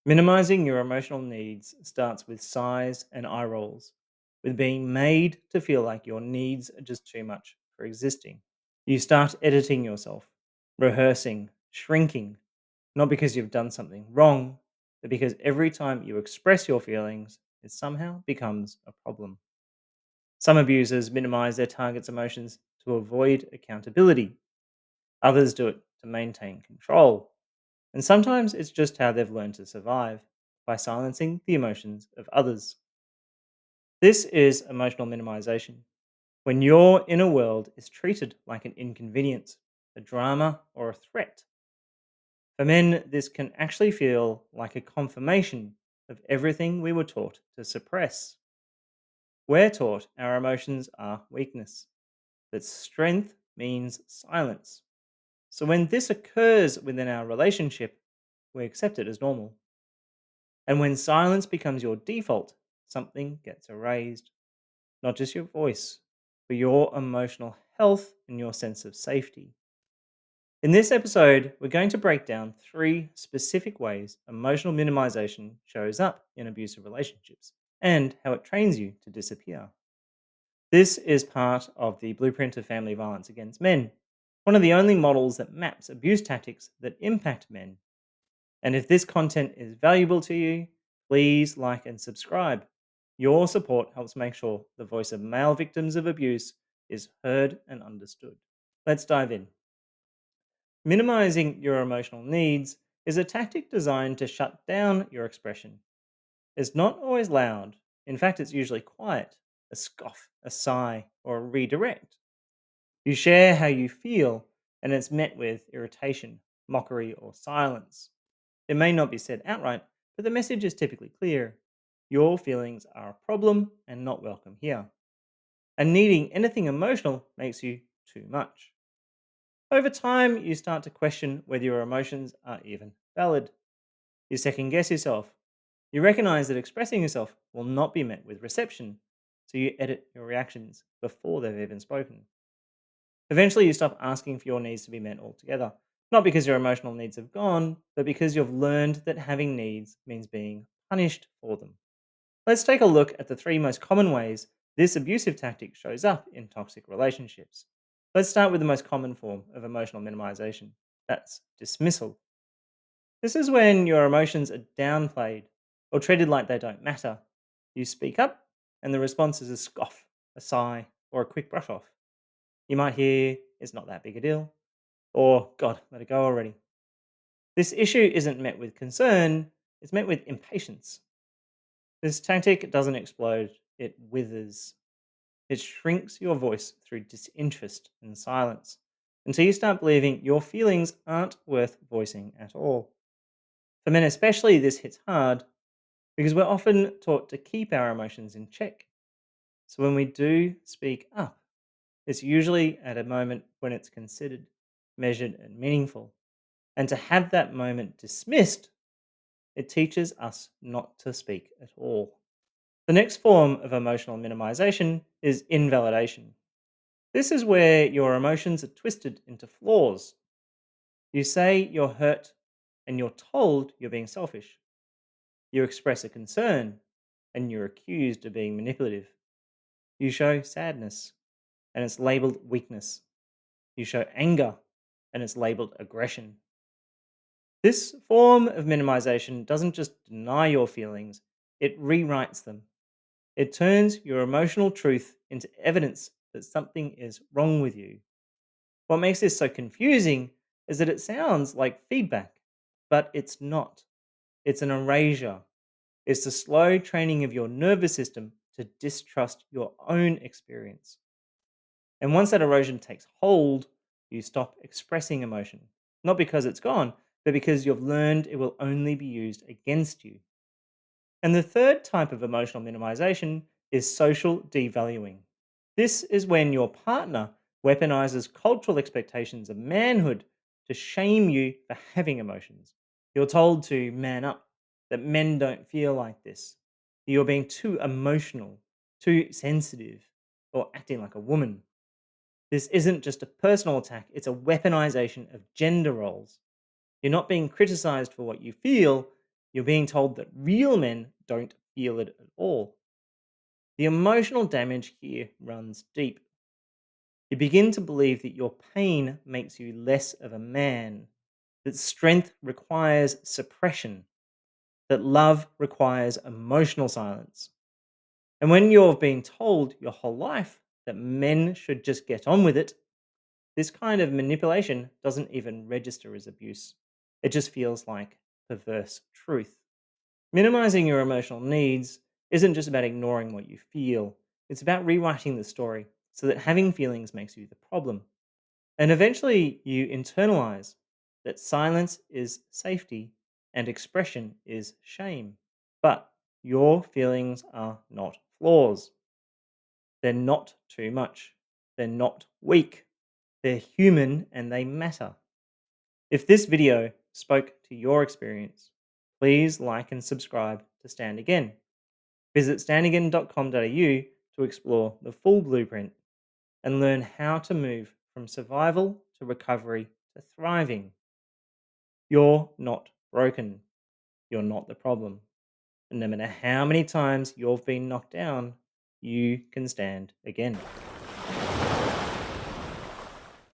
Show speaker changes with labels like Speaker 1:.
Speaker 1: Minimizing your emotional needs starts with sighs and eye rolls, with being made to feel like your needs are just too much for existing. You start editing yourself, rehearsing, shrinking, not because you've done something wrong, but because every time you express your feelings, it somehow becomes a problem. Some abusers minimize their target's emotions to avoid accountability, others do it to maintain control. And sometimes it's just how they've learned to survive by silencing the emotions of others. This is emotional minimization, when your inner world is treated like an inconvenience, a drama, or a threat. For men, this can actually feel like a confirmation of everything we were taught to suppress. We're taught our emotions are weakness, that strength means silence. So when this occurs within our relationship, we accept it as normal. And when silence becomes your default, something gets erased. Not just your voice, but your emotional health and your sense of safety. In this episode, we're going to break down three specific ways emotional minimization shows up in abusive relationships and how it trains you to disappear. This is part of the blueprint of family violence against men, one of the only models that maps abuse tactics that impact men. And if this content is valuable to you, please like and subscribe. Your support helps make sure the voice of male victims of abuse is heard and understood. Let's dive in. Minimizing your emotional needs is a tactic designed to shut down your expression. It's not always loud. In fact, it's usually quiet, a scoff, a sigh, or a redirect. You share how you feel, and it's met with irritation, mockery, or silence. It may not be said outright, but the message is typically clear. Your feelings are a problem and not welcome here. And needing anything emotional makes you too much. Over time, you start to question whether your emotions are even valid. You second guess yourself. You recognize that expressing yourself will not be met with reception, so you edit your reactions before they've even spoken. Eventually, you stop asking for your needs to be met altogether, not because your emotional needs have gone, but because you've learned that having needs means being punished for them. Let's take a look at the three most common ways this abusive tactic shows up in toxic relationships. Let's start with the most common form of emotional minimization, that's dismissal. This is when your emotions are downplayed or treated like they don't matter. You speak up, and the response is a scoff, a sigh, or a quick brush off. You might hear, "It's not that big a deal," or "God, let it go already." This issue isn't met with concern, it's met with impatience. This tactic doesn't explode, it withers. It shrinks your voice through disinterest and silence until you start believing your feelings aren't worth voicing at all. For men, especially, this hits hard because we're often taught to keep our emotions in check. So when we do speak up, it's usually at a moment when it's considered, measured, and meaningful. And to have that moment dismissed, it teaches us not to speak at all. The next form of emotional minimization is invalidation. This is where your emotions are twisted into flaws. You say you're hurt and you're told you're being selfish. You express a concern and you're accused of being manipulative. You show sadness and it's labeled weakness. You show anger and it's labeled aggression. This form of minimization doesn't just deny your feelings, it rewrites them. It turns your emotional truth into evidence that something is wrong with you. What makes this so confusing is that it sounds like feedback, but it's not. It's an erasure. It's the slow training of your nervous system to distrust your own experience. And once that erosion takes hold, you stop expressing emotion. Not because it's gone, but because you've learned it will only be used against you. And the third type of emotional minimization is social devaluing. This is when your partner weaponizes cultural expectations of manhood to shame you for having emotions. You're told to man up, that men don't feel like this, that you're being too emotional, too sensitive, or acting like a woman. This isn't just a personal attack, it's a weaponization of gender roles. You're not being criticized for what you feel, You're being told that real men don't feel it at all. The emotional damage here runs deep. You begin to believe that your pain makes you less of a man, that strength requires suppression, that love requires emotional silence. And when you've been told your whole life that men should just get on with it, this kind of manipulation doesn't even register as abuse. It just feels like perverse truth. Minimizing your emotional needs isn't just about ignoring what you feel, it's about rewriting the story so that having feelings makes you the problem. And eventually you internalize that silence is safety and expression is shame. But your feelings are not flaws. They're not too much. They're not weak. They're human and they matter. If this video spoke to your experience, please like and subscribe to Stand Again. Visit standagain.com.au to explore the full blueprint and learn how to move from survival to recovery to thriving. You're not broken. You're not the problem. And no matter how many times you've been knocked down, you can stand again.